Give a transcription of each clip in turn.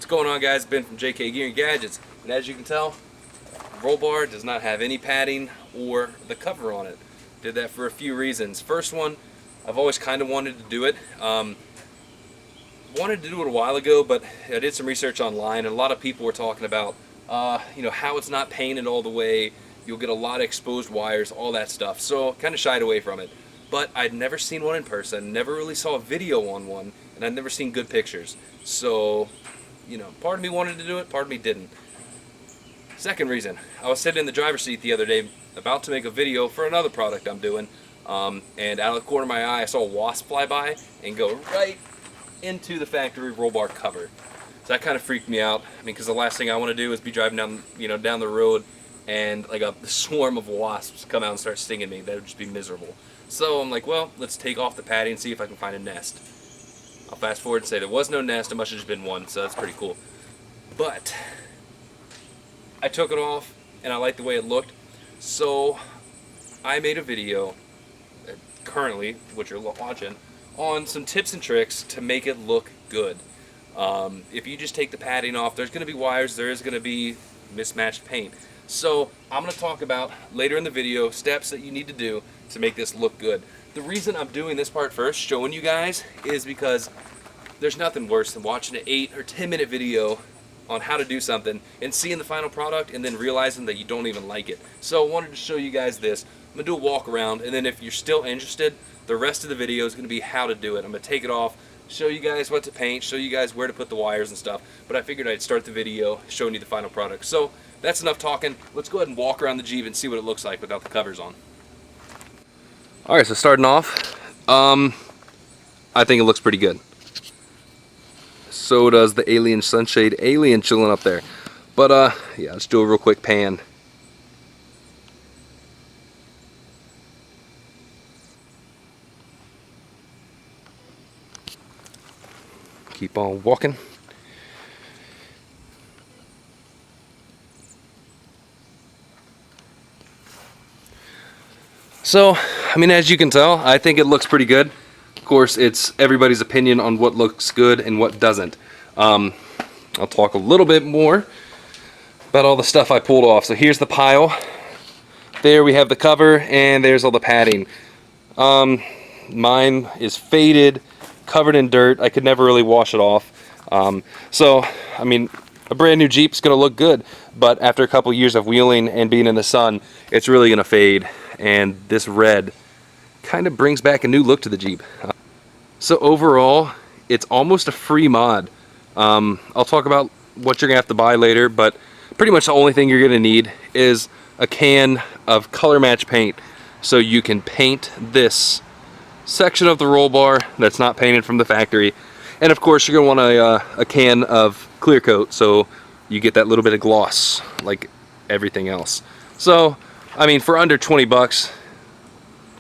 going on, guys? Ben from JK Gear and Gadgets, and as you can tell, the roll bar does not have any padding or the cover on it. Did that for a few reasons. First one, I've always kind of wanted to do it. Wanted to do it a while ago, but I did some research online, and a lot of people were talking about how it's not painted all the way. You'll get a lot of exposed wires, all that stuff. So kind of shied away from it. But I'd never seen one in person, never really saw a video on one, and I'd never seen good pictures. So, part of me wanted to do it, part of me didn't. Second reason, I was sitting in the driver's seat the other day about to make a video for another product I'm doing, and out of the corner of my eye I saw a wasp fly by and go right into the factory roll bar cover. So that kind of freaked me out. I mean, because the last thing I want to do is be driving down, down the road and like a swarm of wasps come out and start stinging me. That would just be miserable. So I'm like, well, let's take off the padding and see if I can find a nest. I'll fast forward and say there was no nest. It must have just been one, so that's pretty cool. But I took it off and I liked the way it looked. So I made a video, currently, which you're watching, on some tips and tricks to make it look good. If you just take the padding off, there's going to be wires, there is going to be mismatched paint. So I'm going to talk about later in the video steps that you need to do to make this look good. The reason I'm doing this part first, showing you guys, is because there's nothing worse than watching an 8 or 10 minute video on how to do something and seeing the final product and then realizing that you don't even like it. So I wanted to show you guys this. I'm going to do a walk around, and then if you're still interested, the rest of the video is going to be how to do it. I'm going to take it off, show you guys what to paint, show you guys where to put the wires and stuff, but I figured I'd start the video showing you the final product. So that's enough talking. Let's go ahead and walk around the Jeep and see what it looks like without the covers on. Alright, so starting off, I think it looks pretty good. So does the Alien Sunshade Alien chilling up there. But yeah, let's do a real quick pan. Keep on walking. So, I mean, as you can tell, I think it looks pretty good. Of course, it's everybody's opinion on what looks good and what doesn't. I'll talk a little bit more about all the stuff I pulled off. So here's the pile. There we have the cover, and there's all the padding. Mine is faded, covered in dirt. I could never really wash it off. So, I mean, a brand new Jeep's gonna look good, but after a couple years of wheeling and being in the sun, it's really gonna fade. And this red kind of brings back a new look to the Jeep. So overall, it's almost a free mod. I'll talk about what you're gonna have to buy later, but pretty much the only thing you're gonna need is a can of color match paint, so you can paint this section of the roll bar that's not painted from the factory. And of course, you're gonna want a can of clear coat, so you get that little bit of gloss like everything else. So, I mean, for under 20 bucks,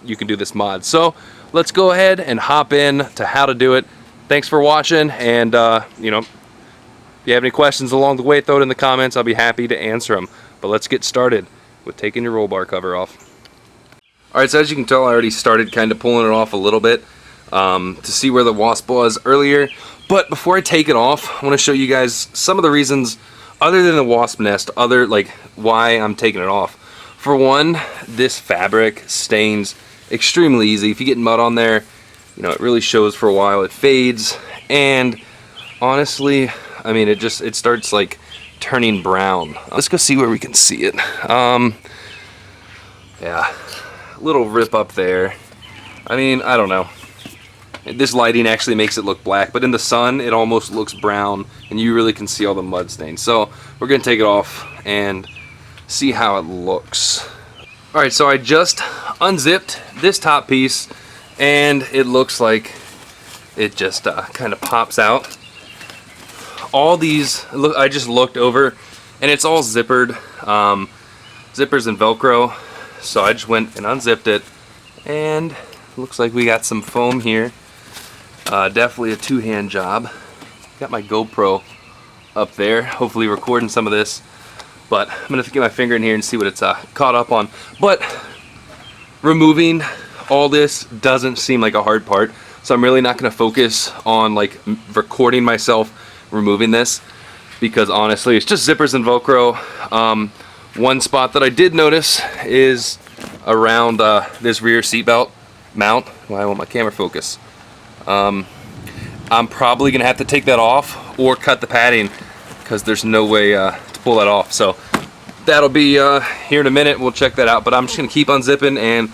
you can do this mod. So let's go ahead and hop in to how to do it. Thanks for watching, and if you have any questions along the way, throw it in the comments. I'll be happy to answer them. But let's get started with taking your roll bar cover off. Alright, so as you can tell, I already started kind of pulling it off a little bit to see where the wasp was earlier. But before I take it off, I want to show you guys some of the reasons, other than the wasp nest, why I'm taking it off. For one, this fabric stains extremely easy. If you get mud on there, it really shows for a while. It fades, and honestly, I mean, it starts like turning brown. Let's go see where we can see it. Yeah, little rip up there. I mean, I don't know. This lighting actually makes it look black, but in the sun, it almost looks brown, and you really can see all the mud stains. So we're gonna take it off and see how it looks. Alright, so I just unzipped this top piece, and it looks like it just kind of pops out. All these, I just looked over, and it's all zippered, zippers and Velcro. So I just went and unzipped it, and looks like we got some foam here. Definitely a two-hand job. Got my GoPro up there, hopefully recording some of this. But I'm going to get my finger in here and see what it's caught up on. But removing all this doesn't seem like a hard part. So I'm really not going to focus on like recording myself removing this. because honestly it's just zippers and Velcro. One spot that I did notice is around this rear seatbelt mount. Well, I want my camera focus. I'm probably gonna have to take that off or cut the padding because there's no way to pull that off. So that'll be here in a minute. We'll check that out, but I'm just gonna keep unzipping and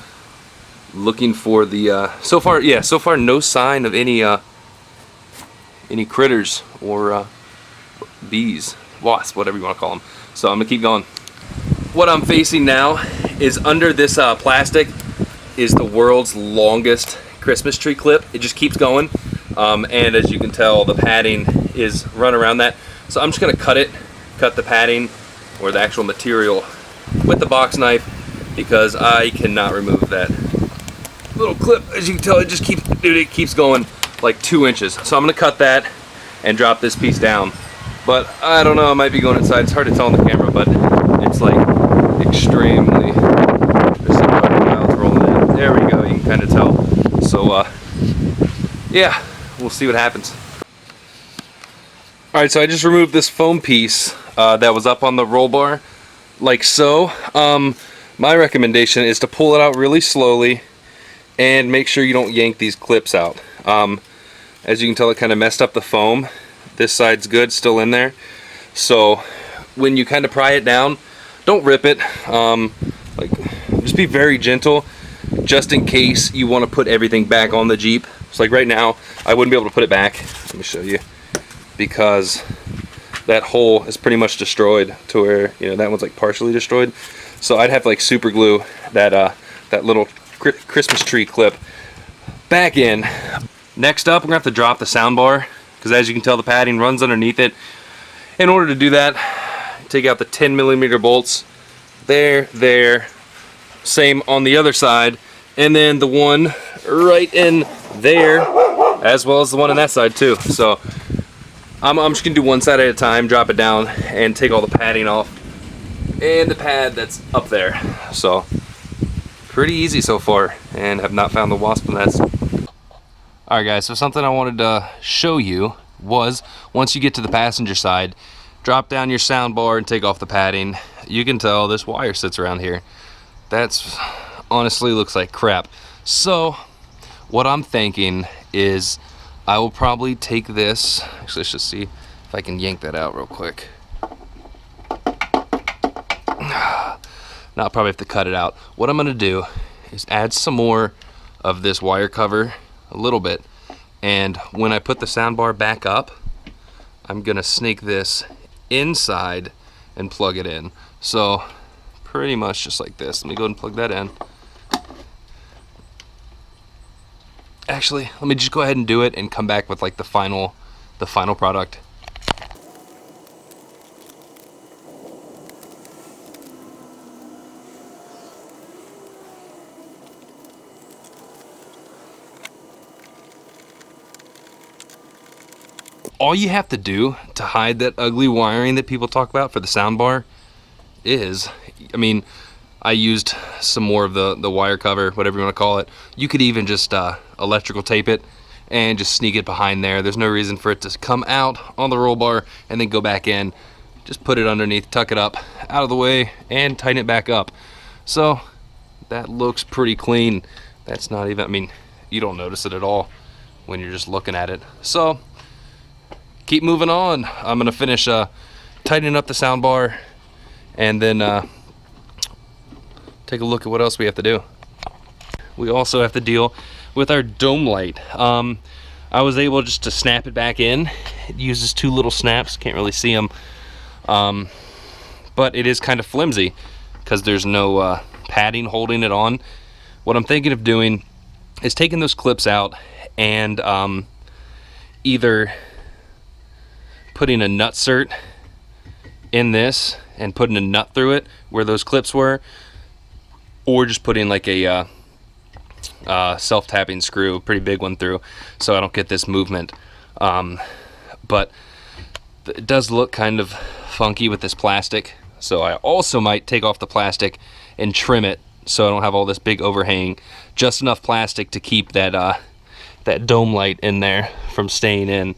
looking for the so far no sign of any critters or bees, wasps, whatever you want to call them. So I'm gonna keep going. What I'm facing now is under this plastic is the world's longest Christmas tree clip. It just keeps going, and as you can tell, the padding is run around that. So I'm just gonna cut the padding or the actual material with the box knife because I cannot remove that little clip. As you can tell, it keeps going like 2 inches. So I'm gonna cut that and drop this piece down. But I don't know, I might be going inside. It's hard to tell on the camera, but it's like extremely. There's some clouds rolling in. There we go. You can kind of tell. So yeah, we'll see what happens. All right, so I just removed this foam piece that was up on the roll bar, like so. My recommendation is to pull it out really slowly and make sure you don't yank these clips out. As you can tell, it kind of messed up the foam. This side's good, still in there. So when you kind of pry it down, don't rip it. Just be very gentle, just in case you want to put everything back on the Jeep. So like right now, I wouldn't be able to put it back. Let me show you, because that hole is pretty much destroyed to where, you know, that one's like partially destroyed. So I'd have to like super glue that that little Christmas tree clip back in. Next up, we're gonna have to drop the sound bar, because as you can tell, the padding runs underneath it. In order to do that, take out the 10mm bolts. There. Same on the other side. And then the one right in there, as well as the one on that side too. So I'm just gonna do one side at a time, drop it down, and take all the padding off. And the pad that's up there. So pretty easy so far, and have not found the wasp nest. Alright guys, so something I wanted to show you was, once you get to the passenger side, drop down your sound bar and take off the padding. You can tell this wire sits around here. That's honestly looks like crap. So what I'm thinking is I will probably take this, actually let's just see if I can yank that out real quick. Now I'll probably have to cut it out. What I'm gonna do is add some more of this wire cover, a little bit, and when I put the sound bar back up, I'm gonna snake this inside and plug it in. So pretty much just like this. Let me go ahead and plug that in. Actually, let me just go ahead and do it and come back with like the final product. All you have to do to hide that ugly wiring that people talk about for the soundbar is, I mean, I used some more of the wire cover, whatever you want to call it. You could even just electrical tape it and just sneak it behind there. There's no reason for it to come out on the roll bar and then go back in. Just put it underneath, tuck it up, out of the way, and tighten it back up. So that looks pretty clean. That's not even, I mean, you don't notice it at all when you're just looking at it. So keep moving on. I'm gonna finish tightening up the sound bar, and then take a look at what else we have to do. We also have to deal with our dome light. I was able just to snap it back in. It uses 2 little snaps, can't really see them, but it is kind of flimsy because there's no padding holding it on. What I'm thinking of doing is taking those clips out and either putting a nutsert in this and putting a nut through it where those clips were, or just putting like a self-tapping screw, a pretty big one, through, so I don't get this movement. But it does look kind of funky with this plastic, so I also might take off the plastic and trim it so I don't have all this big overhang. Just enough plastic to keep that that dome light in there from staying in.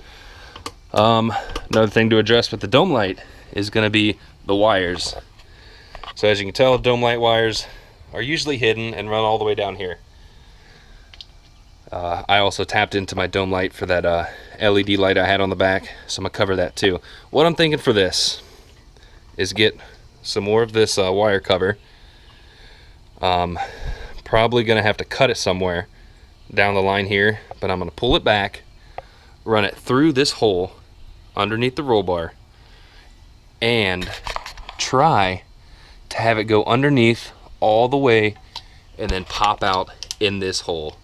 Another thing to address with the dome light is going to be the wires. So as you can tell, dome light wires are usually hidden and run all the way down here. I also tapped into my dome light for that LED light I had on the back, so I'm going to cover that too. What I'm thinking for this is get some more of this wire cover. Probably going to have to cut it somewhere down the line here, but I'm going to pull it back, run it through this hole underneath the roll bar, and try to have it go underneath all the way and then pop out in this hole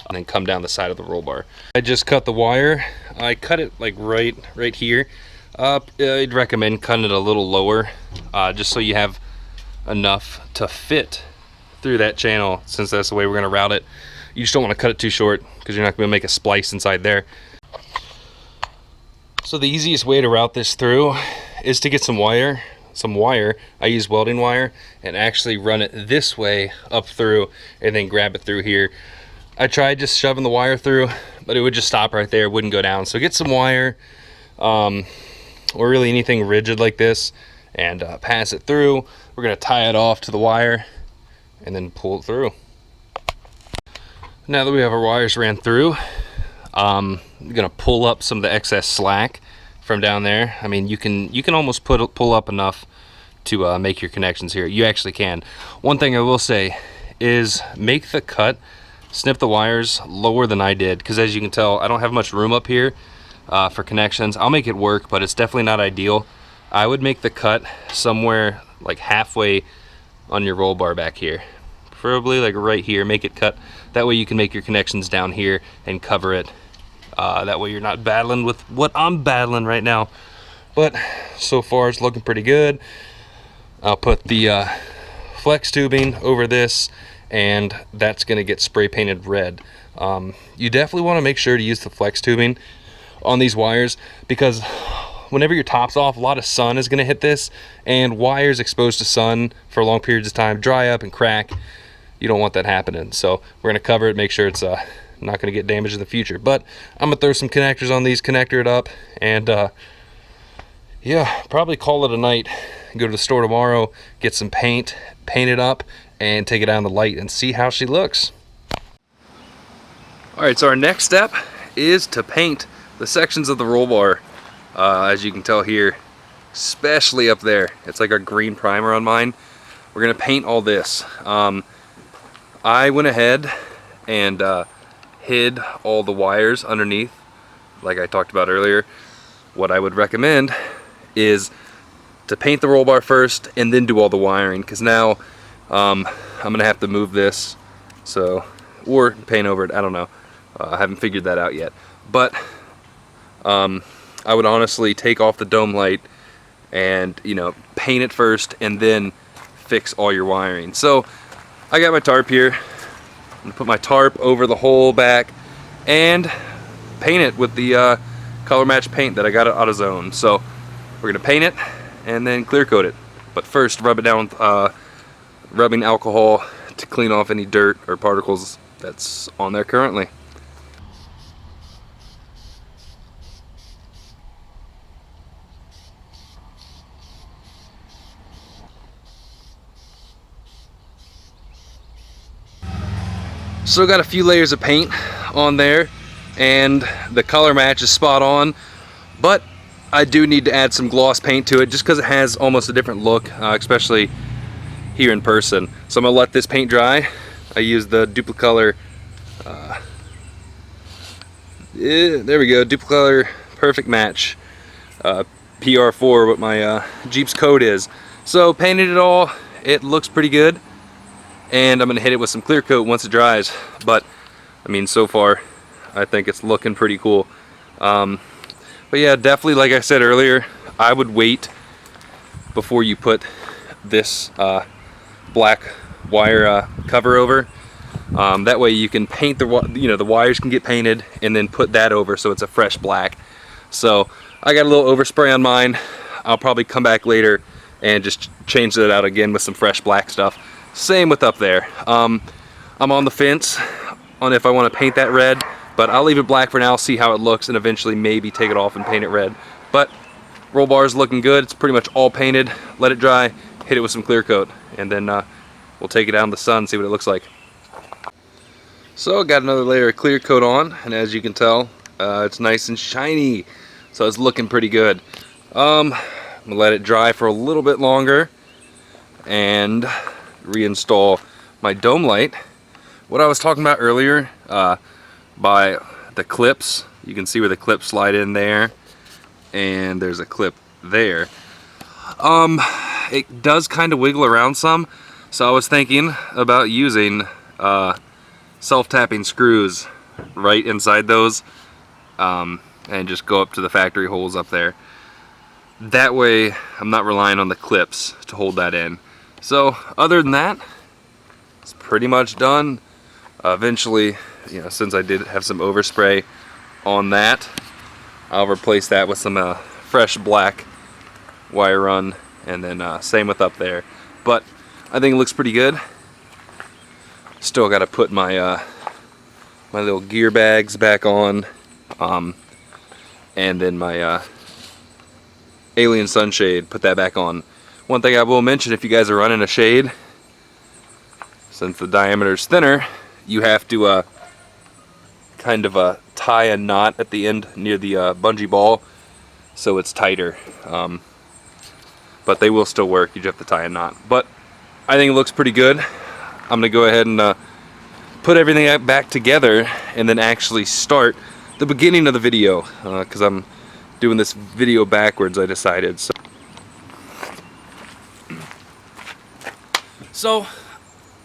and then come down the side of the roll bar. I just cut the wire. I cut it like right here. I'd recommend cutting it a little lower, just so you have enough to fit through that channel, since that's the way we're going to route it. You just don't want to cut it too short because you're not going to make a splice inside there. So the easiest way to route this through is to get some wire. I use welding wire, and actually run it this way up through and then grab it through here. I tried just shoving the wire through, but it would just stop right there, it wouldn't go down. So get some wire, or really anything rigid like this, and pass it through. We're going to tie it off to the wire and then pull it through. Now that we have our wires ran through, I'm going to pull up some of the excess slack from down there. I mean, you can almost pull up enough to make your connections here. You actually can. One thing I will say is make the cut, snip the wires lower than I did, because as you can tell, I don't have much room up here for connections. I'll make it work, but it's definitely not ideal. I would make the cut somewhere like halfway on your roll bar back here, preferably like right here. Make it cut, that way you can make your connections down here and cover it. That way you're not battling with what I'm battling right now. But so far it's looking pretty good. I'll put the flex tubing over this, and that's going to get spray painted red. You definitely want to make sure to use the flex tubing on these wires, because whenever your top's off, a lot of sun is going to hit this, and wires exposed to sun for long periods of time dry up and crack. You don't want that happening, so we're going to cover it, make sure it's not going to get damaged in the future. But I'm going to throw some connectors on these, connector it up, and yeah, probably call it a night. Go to the store tomorrow, get some paint, paint it up, and take it down the light and see how she looks. Alright, so our next step is to paint the sections of the roll bar. As you can tell here, especially up there, it's like our green primer on mine. We're going to paint all this. I went ahead and hid all the wires underneath, like I talked about earlier. What I would recommend is to paint the roll bar first and then do all the wiring, because now I'm gonna have to move this, so, or paint over it, I don't know. I haven't figured that out yet, but I would honestly take off the dome light and, you know, paint it first and then fix all your wiring. So I got my tarp here. I'm gonna put my tarp over the whole back and paint it with the color match paint that I got at AutoZone. So we're gonna paint it and then clear coat it, but first rub it down with rubbing alcohol to clean off any dirt or particles that's on there currently. So got a few layers of paint on there, and the color match is spot on, but I do need to add some gloss paint to it just because it has almost a different look, especially here in person. So I'm gonna let this paint dry. I use the Duplicolor, there we go, Duplicolor Perfect Match PR4, what my Jeep's code is. So painted it all, it looks pretty good, and I'm gonna hit it with some clear coat once it dries. But I mean, so far I think it's looking pretty cool. But yeah, definitely, like I said earlier, I would wait before you put this black wire cover over. That way you can paint the wires can get painted, and then put that over so it's a fresh black. So I got a little overspray on mine. I'll probably come back later and just change that out again with some fresh black stuff. Same with up there. I'm on the fence on if I want to paint that red But I'll leave it black for now, see how it looks, and eventually maybe take it off and paint it red. But roll bar is looking good. It's pretty much all painted. Let it dry, hit it with some clear coat, and then we'll take it out in the sun, see what it looks like. So got another layer of clear coat on, and as you can tell, it's nice and shiny. So it's looking pretty good. I'm gonna let it dry for a little bit longer and reinstall my dome light. What I was talking about earlier, by the clips, you can see where the clips slide in there, and there's a clip there. It does kind of wiggle around some, so I was thinking about using self-tapping screws right inside those, and just go up to the factory holes up there. That way I'm not relying on the clips to hold that in. So other than that, it's pretty much done. Eventually, you know, since I did have some overspray on that, I'll replace that with some fresh black wire run, and then same with up there. But I think it looks pretty good. Still got to put my my little gear bags back on, and then my alien sunshade, put that back on. One thing I will mention, if you guys are running a shade, since the diameter is thinner, you have to kind of tie a knot at the end near the bungee ball so it's tighter. But they will still work, you just have to tie a knot. But I think it looks pretty good. I'm gonna go ahead and put everything back together and then actually start the beginning of the video, because I'm doing this video backwards, I decided. So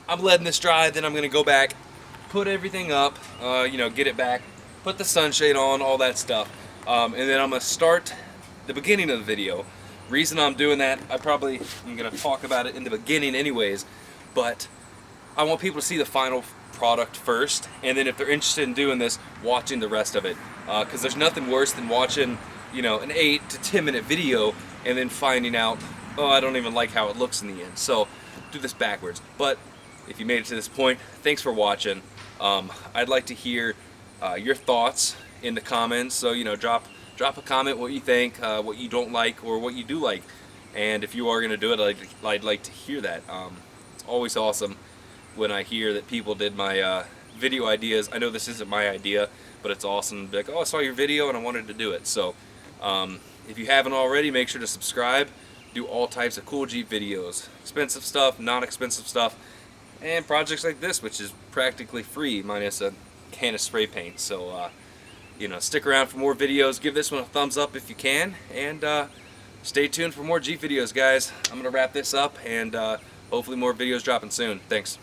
I'm letting this dry, then I'm gonna go back, put everything up, you know, get it back, put the sunshade on, all that stuff, and then I'm gonna start the beginning of the video. Reason I'm doing that, I'm gonna talk about it in the beginning anyways, but I want people to see the final product first, and then if they're interested in doing this, watching the rest of it, because there's nothing worse than watching, you know, an 8 to 10 minute video and then finding out, oh, I don't even like how it looks in the end. So do this backwards. But if you made it to this point, thanks for watching. I'd like to hear your thoughts in the comments. So, you know, drop a comment what you think, what you don't like, or what you do like. And if you are going to do it, I'd like to hear that. It's always awesome when I hear that people did my video ideas. I know this isn't my idea, but it's awesome to be like, oh, I saw your video and I wanted to do it. So if you haven't already, make sure to subscribe. Do all types of cool Jeep videos, expensive stuff, non-expensive stuff, and projects like this, which is practically free minus a can of spray paint. So you know, stick around for more videos. Give this one a thumbs up if you can, and stay tuned for more Jeep videos, guys. I'm gonna wrap this up, and hopefully more videos dropping soon. Thanks.